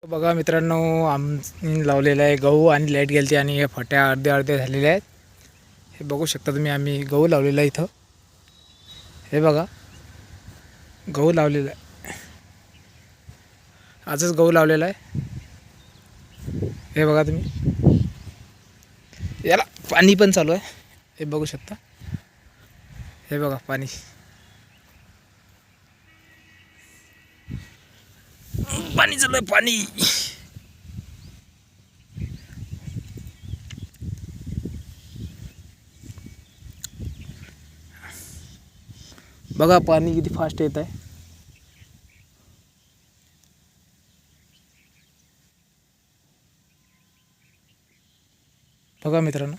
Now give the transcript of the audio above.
बघा मित्रांनो, आम्ही लावलेला आहे गहू आणि लाईट गेलती आणि हे फट्या अर्धे झालेल्या आहेत. हे बघू शकता तुम्ही, आम्ही गहू लावलेला आहे इथं. हे बघा, गहू लावलेला आहे. आजच गहू लावलेला आहे. हे बघा तुम्ही, याला पाणी पण चालू आहे. हे बघू शकता, हे बघा पाणी पाणी चालू आहे, पाणी. बघा पाणी किती फास्ट येत आहे. बघा मित्रांनो.